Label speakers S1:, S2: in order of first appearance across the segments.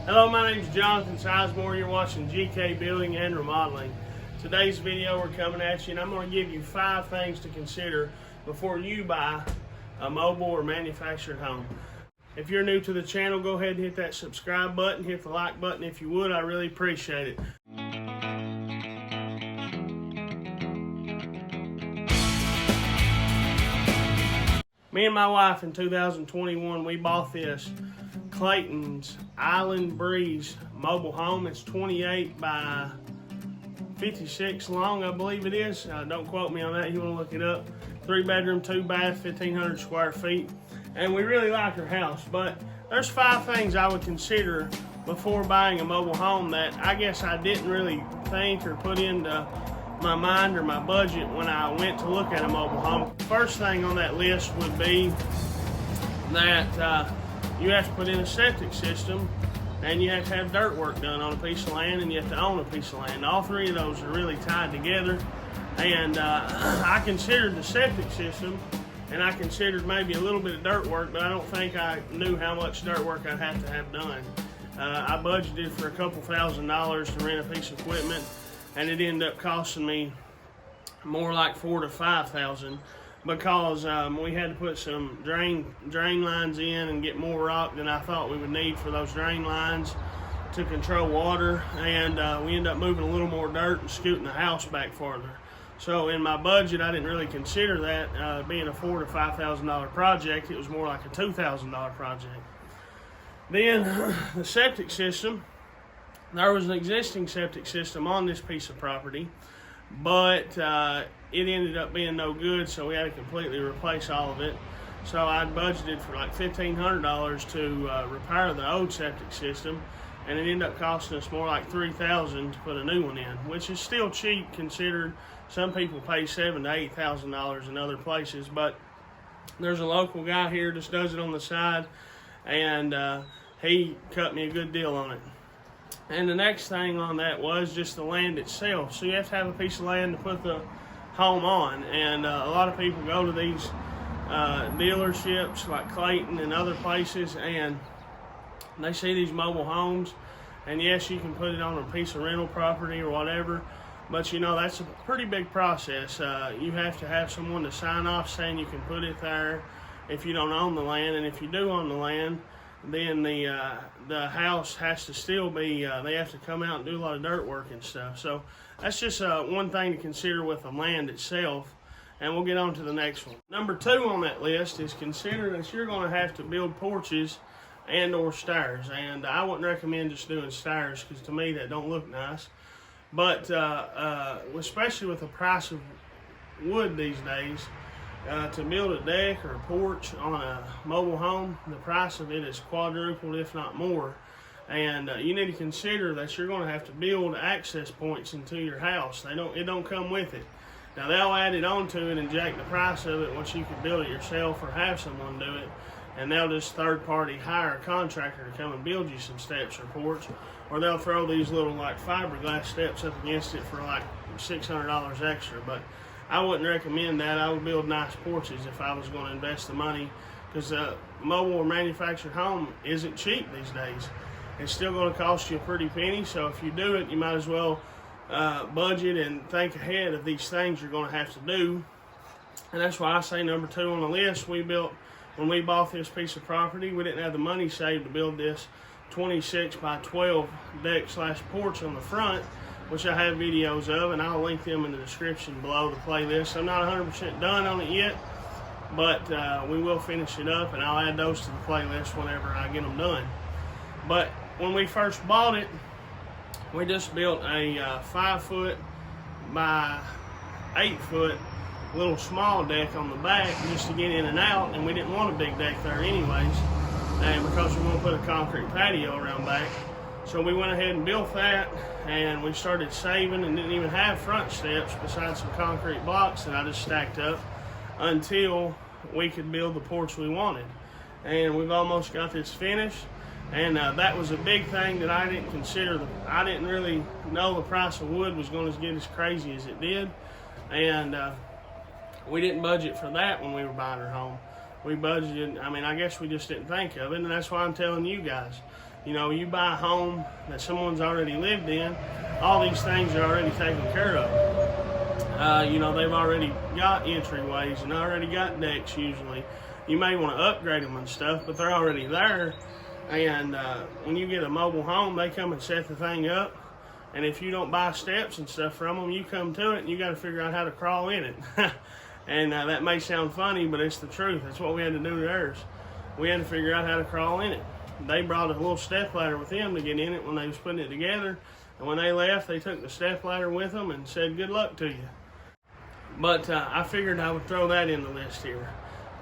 S1: Hello, my name is Johnathan Sizemore. You're watching GK Building and Remodeling. Today's video we're coming at you, and I'm going to give you 5 things to consider before you buy a mobile or manufactured home. If you're new to the channel, go ahead and hit that subscribe button, hit the like button if you would. I really appreciate it. Me and my wife in 2021, we bought this Clayton's Island Breeze mobile home. It's 28 by 56 long, I believe it is. Don't quote me on that, you want to look it up. 3-bedroom, 2-bath, 1,500 square feet. And we really like our house, but there's 5 things I would consider before buying a mobile home that I guess I didn't really think or put into my mind or my budget when I went to look at a mobile home. First thing on that list would be that you have to put in a septic system, and you have to have dirt work done on a piece of land, and you have to own a piece of land. All 3 of those are really tied together, and I considered the septic system, and I considered maybe a little bit of dirt work, but I don't think I knew how much dirt work I'd have to have done. I budgeted for a couple $1,000s to rent a piece of equipment, and it ended up costing me more like $4,000 to $5,000. Because we had to put some drain lines in and get more rock than I thought we would need for those drain lines to control water, and we ended up moving a little more dirt and scooting the house back farther. So in my budget, I didn't really consider that being a $4,000 to $5,000 project. It was more like a $2,000 project. Then the septic system, there was an existing septic system on this piece of property, but it ended up being no good, so we had to completely replace all of it. So I budgeted for like $1,500 to repair the old septic system, and it ended up costing us more like $3,000 to put a new one in, which is still cheap considered some people pay $7,000 to $8,000 in other places. But there's a local guy here that just does it on the side, and he cut me a good deal on it. And the next thing on that was just the land itself. So you have to have a piece of land to put the home on, and a lot of people go to these dealerships like Clayton and other places, and they see these mobile homes, and yes, you can put it on a piece of rental property or whatever, but you know, that's a pretty big process. You have to have someone to sign off saying you can put it there if you don't own the land, and if you do own the land, then the house has to still be, they have to come out and do a lot of dirt work and stuff. So that's just one thing to consider with the land itself, and we'll get on to the next one. Number 2 on that list is consider that you're going to have to build porches and or stairs, and I wouldn't recommend just doing stairs because to me that don't look nice. But especially with the price of wood these days, to build a deck or a porch on a mobile home, the price of it is quadrupled, if not more. And you need to consider that you're going to have to build access points into your house. It don't come with it. Now they'll add it onto it and jack the price of it once you can build it yourself or have someone do it. And they'll just third-party hire a contractor to come and build you some steps or porch, or they'll throw these little like fiberglass steps up against it for like $600 extra. But I wouldn't recommend that. I would build nice porches if I was going to invest the money, because a mobile or manufactured home isn't cheap these days. It's still going to cost you a pretty penny, so if you do it, you might as well budget and think ahead of these things you're going to have to do. And that's why I say number 2 on the list. When we bought this piece of property, we didn't have the money saved to build this 26 by 12 deck / porch on the front, which I have videos of, and I'll link them in the description below the playlist. I'm not 100% done on it yet, but we will finish it up, and I'll add those to the playlist whenever I get them done. But when we first bought it, we just built a 5-foot by 8-foot little small deck on the back just to get in and out, and we didn't want a big deck there anyways, and because we want to put a concrete patio around back. So we went ahead and built that, and we started saving and didn't even have front steps besides some concrete blocks that I just stacked up until we could build the porch we wanted. And we've almost got this finished, and that was a big thing that I didn't consider. I didn't really know the price of wood was going to get as crazy as it did, and we didn't budget for that when we were buying our home. We budgeted, I guess we just didn't think of it, and that's why I'm telling you guys. You know, you buy a home that someone's already lived in, all these things are already taken care of. You know, they've already got entryways and already got decks usually. You may want to upgrade them and stuff, but they're already there. And when you get a mobile home, they come and set the thing up. And if you don't buy steps and stuff from them, you come to it and you got to figure out how to crawl in it. And that may sound funny, but it's the truth. That's what we had to do to ours. We had to figure out how to crawl in it. They brought a little step ladder with them to get in it when they was putting it together. And when they left, they took the step ladder with them and said, good luck to you. But I figured I would throw that in the list here.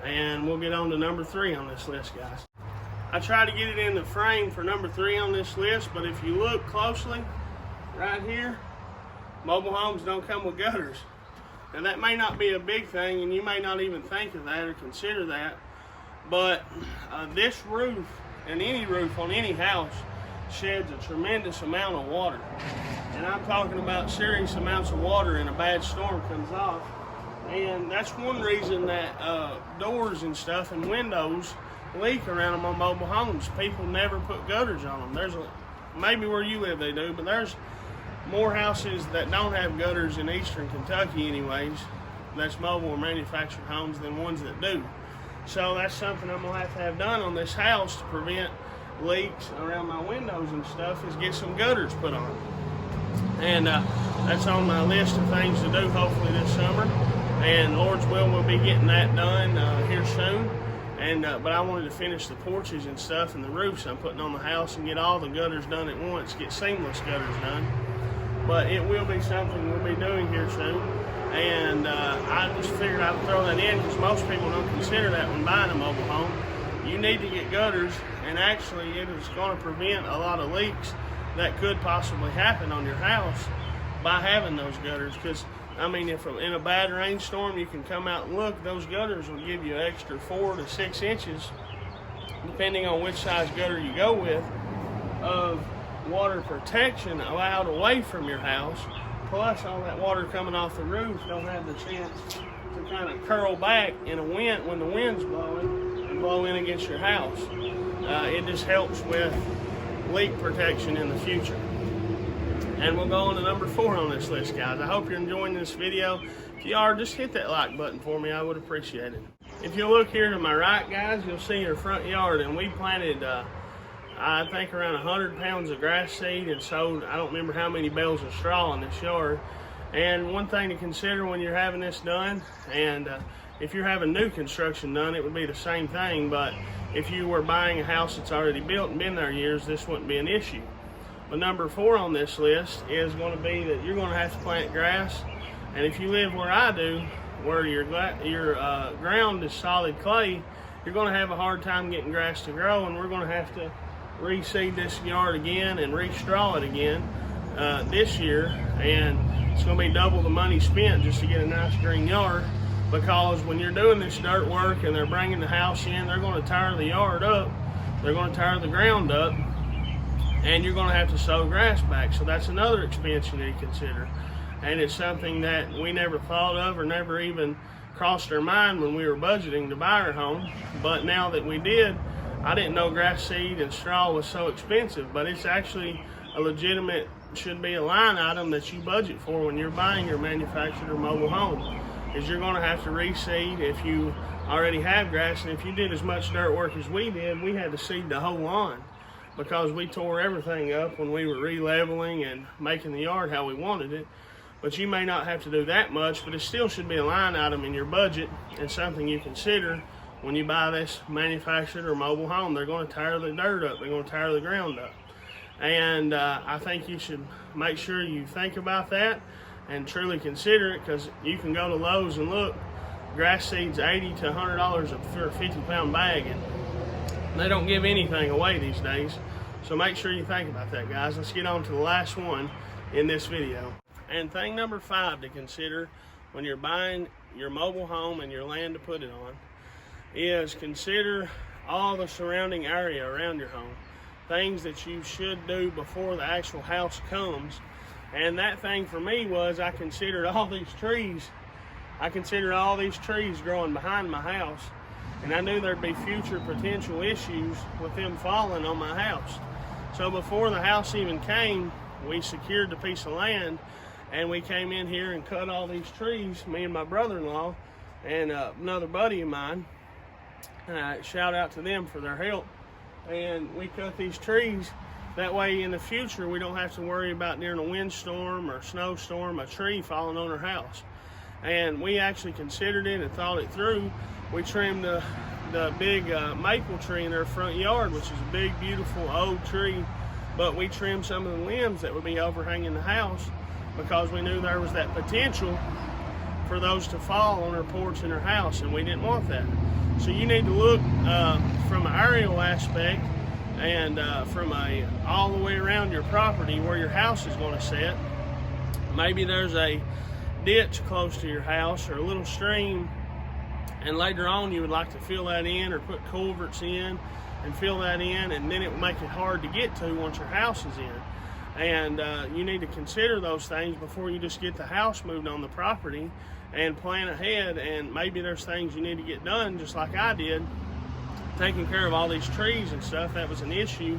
S1: And we'll get on to number 3 on this list, guys. I tried to get it in the frame for number 3 on this list, but if you look closely, right here, mobile homes don't come with gutters. Now that may not be a big thing, and you may not even think of that or consider that, but this roof and any roof on any house sheds a tremendous amount of water. And I'm talking about serious amounts of water in a bad storm comes off. And that's one reason that doors and stuff and windows leak around them on mobile homes. People never put gutters on them. Maybe where you live they do, but there's more houses that don't have gutters in eastern Kentucky anyways, that's mobile or manufactured homes, than ones that do. So that's something I'm gonna have done on this house to prevent leaks around my windows and stuff, is get some gutters put on. And that's on my list of things to do hopefully this summer. And Lord's will, we'll be getting that done here soon. And but I wanted to finish the porches and stuff and the roofs I'm putting on the house and get all the gutters done at once, get seamless gutters done. But it will be something we'll be doing here soon. And I just figured I'd throw that in because most people don't consider that when buying a mobile home. You need to get gutters, and actually it is going to prevent a lot of leaks that could possibly happen on your house by having those gutters. Because I mean, if in a bad rainstorm you can come out and look, those gutters will give you an extra 4 to 6 inches, depending on which size gutter you go with, of water protection allowed away from your house. Plus, all that water coming off the roof don't have the chance to kind of curl back in a wind when the wind's blowing and blow in against your house. It just helps with leak protection in the future. And we'll go on to number 4 on this list, guys. I hope you're enjoying this video. If you are, just hit that like button for me. I would appreciate it. If you look here to my right, guys, you'll see your front yard. And we planted, I think, around 100 pounds of grass seed and sowed, I don't remember how many bales of straw in this yard. And one thing to consider when you're having this done, and if you're having new construction done, it would be the same thing. But if you were buying a house that's already built and been there years, this wouldn't be an issue. But number 4 on this list is going to be that you're going to have to plant grass. And if you live where I do, where your ground is solid clay, you're going to have a hard time getting grass to grow, and we're going to have to reseed this yard again and re-straw it again this year. And it's going to be double the money spent just to get a nice green yard, because when you're doing this dirt work and they're bringing the house in, they're going to tire the yard up, they're going to tire the ground up, and you're going to have to sow grass back. So that's another expense you need to consider. And it's something that we never thought of or never even crossed our mind when we were budgeting to buy our home. But now that we did, I didn't know grass seed and straw was so expensive, but it's actually a legitimate, should be a line item that you budget for when you're buying your manufactured or mobile home, is you're going to have to reseed if you already have grass. And if you did as much dirt work as we did, we had to seed the whole lawn, because we tore everything up when we were re-leveling and making the yard how we wanted it. But you may not have to do that much, but it still should be a line item in your budget and something you consider when you buy this manufactured or mobile home. They're going to tire the dirt up, they're going to tire the ground up. And I think you should make sure you think about that and truly consider it, because you can go to Lowe's and look, grass seed's $80 to $100 for a 50-pound bag, and they don't give anything away these days. So make sure you think about that, guys. Let's get on to the last one in this video. And thing number 5 to consider when you're buying your mobile home and your land to put it on is consider all the surrounding area around your home. Things that you should do before the actual house comes. And that thing for me was I considered all these trees. I considered all these trees growing behind my house. And I knew there'd be future potential issues with them falling on my house. So before the house even came, we secured the piece of land, and we came in here and cut all these trees, me and my brother-in-law and another buddy of mine. Shout out to them for their help. And we cut these trees. That way in the future, we don't have to worry about during a windstorm or snowstorm, a tree falling on our house. And we actually considered it and thought it through. We trimmed the big maple tree in our front yard, which is a big, beautiful old tree. But we trimmed some of the limbs that would be overhanging the house because we knew there was that potential for those to fall on our porch in our house, and we didn't want that. So you need to look from an aerial aspect and from all the way around your property where your house is going to sit. Maybe there's a ditch close to your house or a little stream, and later on you would like to fill that in or put culverts in and fill that in, and then it will make it hard to get to once your house is in. And you need to consider those things before you just get the house moved on the property, and plan ahead. And maybe there's things you need to get done, just like I did, taking care of all these trees and stuff. That was an issue,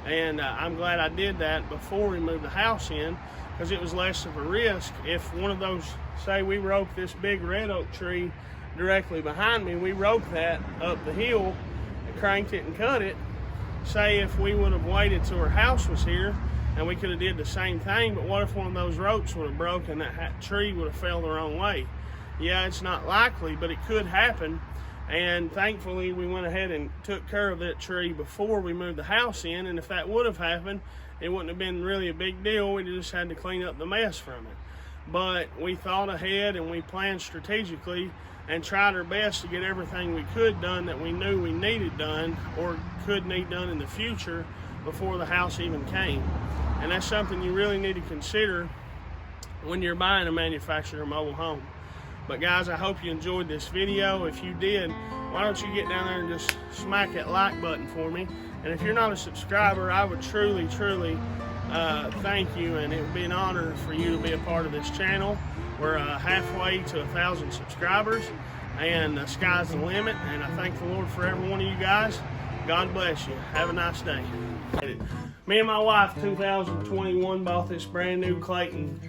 S1: and I'm glad I did that before we moved the house in, because it was less of a risk. If one of those, say we roped this big red oak tree directly behind me, we roped that up the hill, cranked it and cut it. Say if we would have waited till our house was here, and we could have did the same thing, but what if one of those ropes would have broken, that tree would have fell the wrong way? Yeah, it's not likely, but it could happen. And thankfully we went ahead and took care of that tree before we moved the house in, and if that would have happened, it wouldn't have been really a big deal. We just had to clean up the mess from it. But we thought ahead and we planned strategically and tried our best to get everything we could done that we knew we needed done or could need done in the future before the house even came. And that's something you really need to consider when you're buying a manufactured mobile home. But guys, I hope you enjoyed this video. If you did, why don't you get down there and just smack that like button for me. And if you're not a subscriber, I would truly thank you, and it would be an honor for you to be a part of this channel. We're halfway to 1,000 subscribers, and the sky's the limit, and I thank the Lord for every one of you guys. God bless you. Have a nice day. Me and my wife, 2021, bought this brand new Clayton